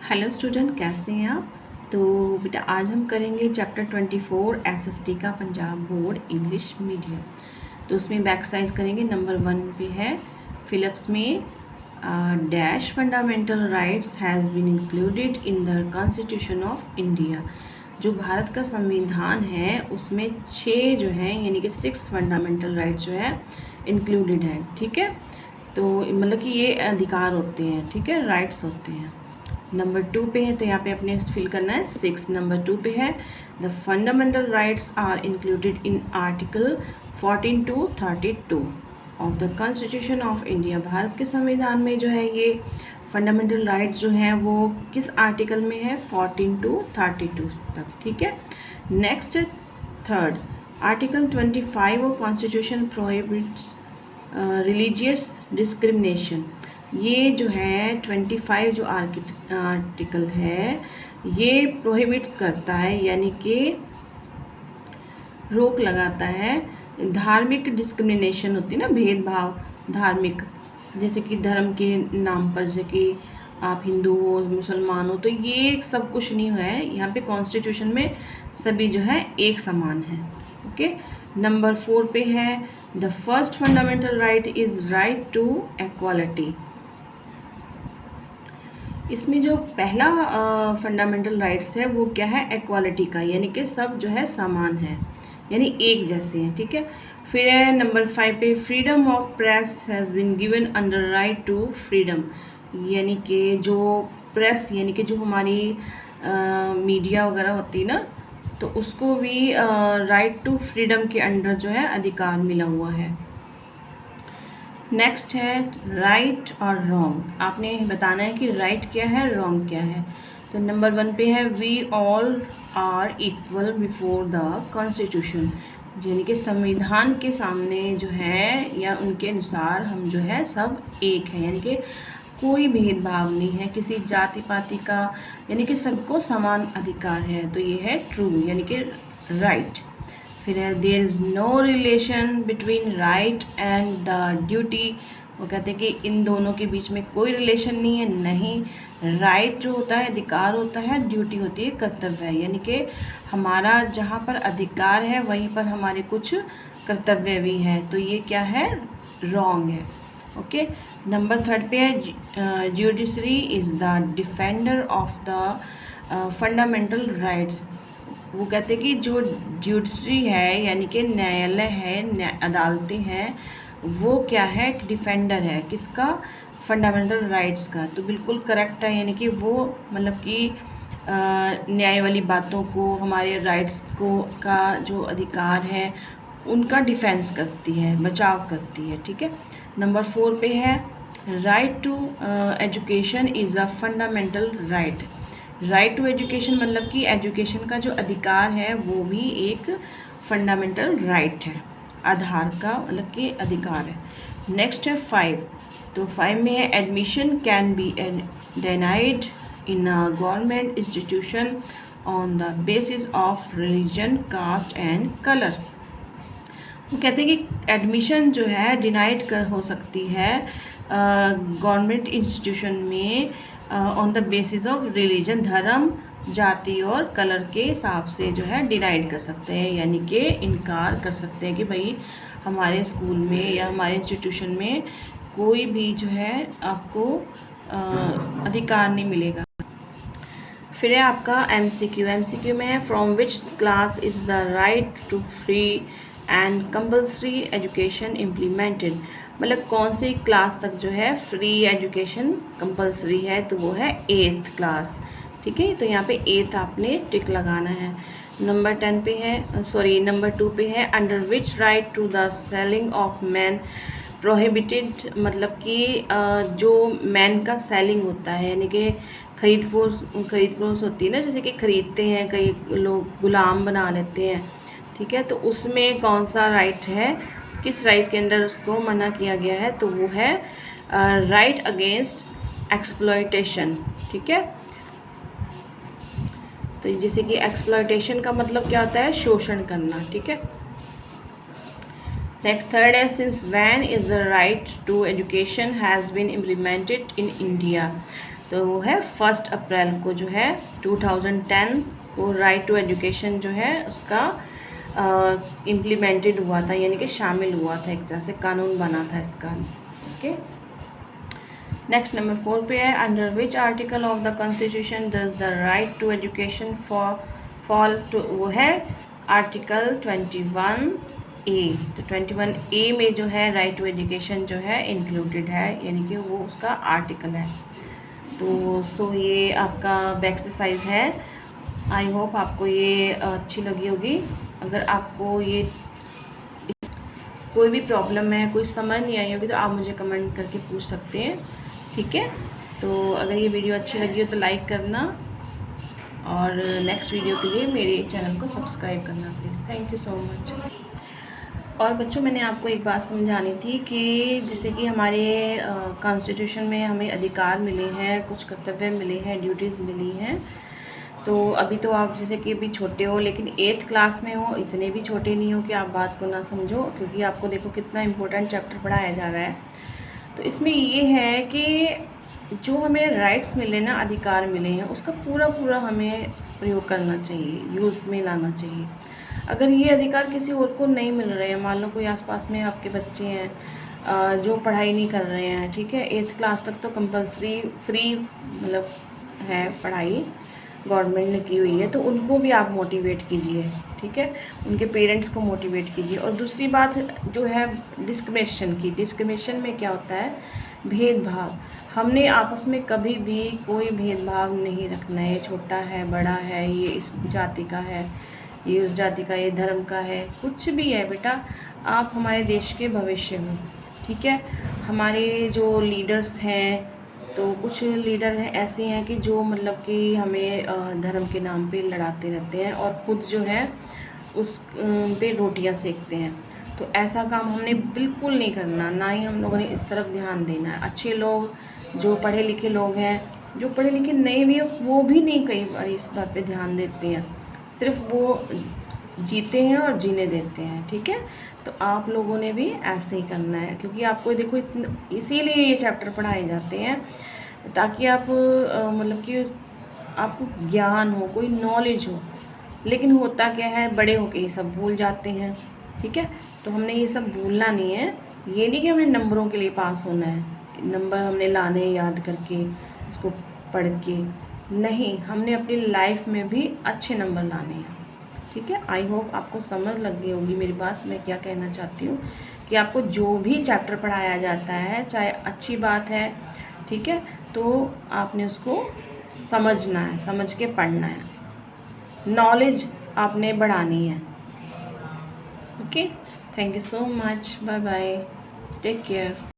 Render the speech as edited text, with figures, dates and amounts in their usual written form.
Hello student, कैसे हैं आप। तो बेटा आज हम करेंगे चैप्टर 24 एसएसटी का पंजाब बोर्ड इंग्लिश मीडियम। तो उसमें बैक एक्सरसाइज करेंगे। नंबर 1 पे है फिलिप्स में dash fundamental rights has been included in the constitution of India. जो भारत का संविधान है उसमें 6 जो हैं यानी कि 6 फंडामेंटल राइट्स जो है इंक्लूडेड है। ठीक है, तो मतलब कि ये अधिकार होते हैं, ठीक है, राइट्स होते हैं। नंबर 2 पे है तो यहाँ पे अपने फिल करना है 6। नंबर 2 पे है the fundamental rights are included in article 14 to 32 of the constitution of India. Bharat के संविधान में जो है ये फंडामेंटल राइट्स जो हैं वो किस आर्टिकल में है, 14 to 32 तक। ठीक है, नेक्स्ट है third article 25 of constitution prohibits religious discrimination. ये जो है 25 जो आर्टिकल है ये प्रोहिबिट्स करता है यानी कि रोक लगाता है धार्मिक डिस्क्रिमिनेशन होती है ना, भेदभाव धार्मिक, जैसे कि धर्म के नाम पर, जैसे कि आप हिंदू हो मुसलमान हो, तो ये सब कुछ नहीं है यहाँ पे। कॉन्स्टिट्यूशन में सभी जो है एक समान है। ओके, नंबर 4 पे है the first fundamental right is right to equality. इसमें जो पहला फंडामेंटल राइट्स है वो क्या है, इक्वालिटी का, यानी कि सब जो है समान है, यानी एक जैसे हैं। ठीक है, फिर है नंबर 5 पे freedom of press has been given under right to freedom, यानी कि जो प्रेस यानी कि जो हमारी मीडिया वगैरह होती है ना, तो उसको भी राइट टू फ्रीडम के अंडर जो है अधिकार मिला हुआ है। नेक्स्ट है राइट और रॉन्ग। आपने बताना है कि राइट क्या है, रॉन्ग क्या है। तो नंबर 1 पे है we all are equal before the constitution, यानी कि संविधान के सामने जो है या उनके अनुसार हम जो है सब एक हैं, यानी कि कोई भेदभाव नहीं है किसी जाति पाति का, यानी कि सबको समान अधिकार है। तो ये है ट्रू यानी कि राइट। फिर है there is no relation between right and the duty. वो कहते हैं कि इन दोनों के बीच में कोई रिलेशन नहीं है। नहीं, राइट जो होता है अधिकार होता है, ड्यूटी होती है कर्तव्य है, यानी कि हमारा जहाँ पर अधिकार है वहीं पर हमारे कुछ कर्तव्य भी है। तो ये क्या है, रॉन्ग है। ओके, नंबर 3 पे है judiciary is the defender of the fundamental rights. वो कहते हैं कि जो जुडिशरी है यानी कि न्यायालय है, अदालतें हैं, वो क्या है, डिफेंडर है किसका, फंडामेंटल राइट्स का। तो बिल्कुल करेक्ट है, यानी कि वो मतलब कि न्याय वाली बातों को, हमारे राइट्स को का जो अधिकार है उनका डिफेंस करती है, बचाव करती है। ठीक है, नंबर 4 पे है right to education is a fundamental right. Right to education मतलब कि एजुकेशन का जो अधिकार है वो भी एक फंडामेंटल राइट है, आधार का मतलब कि अधिकार है। नेक्स्ट है 5, तो 5 में है admission can be denied in a government institution on the basis of religion, caste and colour. वो कहते हैं कि एडमिशन जो है डिनाइड कर हो सकती है गवर्नमेंट इंस्टीट्यूशन में on the basis of religion, धर्म, जाति और कलर के हिसाब से जो है डिनाइड कर सकते हैं, यानी कि इनकार कर सकते हैं कि भाई हमारे स्कूल में या हमारे इंस्टीट्यूशन में कोई भी जो है आपको अधिकार नहीं मिलेगा। फिर है आपका एमसीक्यू। एमसीक्यू में है from which class is the right to free and compulsory education implemented, मतलब कौन सी क्लास तक जो है फ्री एजुकेशन कंपल्सरी है, तो वो है 8th क्लास। ठीक है, तो यहाँ पे 8th आपने टिक लगाना है। नंबर 10 पे है नंबर 2 पे है under which right to the selling of man prohibited, मतलब कि जो मैन का सेलिंग होता है यानी कि खरीद फरोख्त होती है ना, जैसे कि खरीदते हैं कई लोग, गुलाम बना लेते हैं। ठीक है, तो उसमें कौन सा राइट है, किस राइट के अंदर उसको मना किया गया है, तो वो है राइट अगेंस्ट एक्सप्लॉयटेशन। ठीक है, तो जैसे कि एक्सप्लॉयटेशन का मतलब क्या होता है, शोषण करना। ठीक है, नेक्स्ट थर्ड है since when is the right to education has been implemented in India. तो वो है 1 अप्रैल को जो है 2010 को राइट टू एजुकेशन जो है उसका इम्प्लीमेंटेड हुआ था, यानी कि शामिल हुआ था, एक तरह से कानून बना था इसका। ओके, नेक्स्ट नंबर 4 पे है, under which article of the constitution does the right to education fall to, वो है आर्टिकल 21A। तो 21A में जो है राइट टू एजुकेशन जो है इंक्लूडेड है, यानी कि वो उसका आर्टिकल है। तो ये आपका बैक एक्सरसाइज है। आई होप आपको ये अच्छी लगी होगी। अगर आपको ये कोई भी प्रॉब्लम है, कोई समझ नहीं आई होगी, तो आप मुझे कमेंट करके पूछ सकते हैं, ठीक है। तो अगर ये वीडियो अच्छी लगी हो तो लाइक करना, और नेक्स्ट वीडियो के लिए मेरे चैनल को सब्सक्राइब करना please. Thank you so much. और बच्चों, मैंने आपको एक बात समझानी थी कि जैसे कि हमारे कॉन्स्टिट्यूशन में हमें अधिकार मिले हैं, कुछ कर्तव्य मिले हैं, ड्यूटीज़ मिली हैं। तो अभी तो आप जैसे कि अभी छोटे हो, लेकिन 8th क्लास में हो, इतने भी छोटे नहीं हो कि आप बात को ना समझो, क्योंकि आपको देखो कितना इम्पोर्टेंट चैप्टर पढ़ाया जा रहा है। तो इसमें ये है कि जो हमें राइट्स मिले ना, अधिकार मिले हैं, उसका पूरा हमें प्रयोग करना चाहिए, यूज़ में लाना चाहिए। अगर ये अधिकार किसी और को नहीं मिल रहे हैं, मान लो कोई आसपास में आपके बच्चे हैं जो पढ़ाई नहीं कर रहे हैं, ठीक है, 8th क्लास तक तो कंपलसरी फ्री मतलब है पढ़ाई, गवर्नमेंट ने की हुई है, तो उनको भी आप मोटिवेट कीजिए, ठीक है, उनके पेरेंट्स को मोटिवेट कीजिए। और दूसरी बात जो है डिस्क्रिमिनेशन की, डिस्क्रिमिनेशन में क्या होता है, भेदभाव। हमने आपस में कभी भी कोई भेदभाव नहीं रखना है, ये छोटा है, बड़ा है, ये इस जाति का है, ये उस जाति का, ये धर्म का है, कुछ भी है बेटा, आप हमारे देश के भविष्य हो, ठीक है। हमारे जो लीडर्स हैं, तो कुछ लीडर हैं ऐसे हैं कि जो मतलब कि हमें धर्म के नाम पे लड़ाते रहते हैं और खुद जो है उस पे रोटियां सेकते हैं। तो ऐसा काम हमने बिल्कुल नहीं करना, ना ही हम लोगों ने इस तरफ ध्यान देना है। अच्छे लोग, जो पढ़े लिखे लोग हैं, जो पढ़े लिखे नहीं भी, वो भी नहीं कई बार इस बात पे ध्यान देते हैं, सिर्फ वो जीते हैं और जीने देते हैं, ठीक है। तो आप लोगों ने भी ऐसे ही करना है, क्योंकि आपको देखो इसीलिए ये चैप्टर पढ़ाए जाते हैं, ताकि आप मतलब कि आपको ज्ञान हो, कोई नॉलेज हो। लेकिन होता क्या है, बड़े होके ये सब भूल जाते हैं, ठीक है। तो हमने ये सब भूलना नहीं है। ये नहीं कि हमने नंबरों के लिए पास होना है, नंबर हमने लाने याद करके, इसको पढ़ के, नहीं, हमने अपनी लाइफ में भी अच्छे नंबर लाने हैं, ठीक है। आई होप आपको समझ लग गई होगी मेरी बात, मैं क्या कहना चाहती हूँ, कि आपको जो भी चैप्टर पढ़ाया जाता है, चाहे अच्छी बात है, ठीक है, तो आपने उसको समझना है, समझ के पढ़ना है, नॉलेज आपने बढ़ानी है। Okay, thank you so much, bye bye, take care.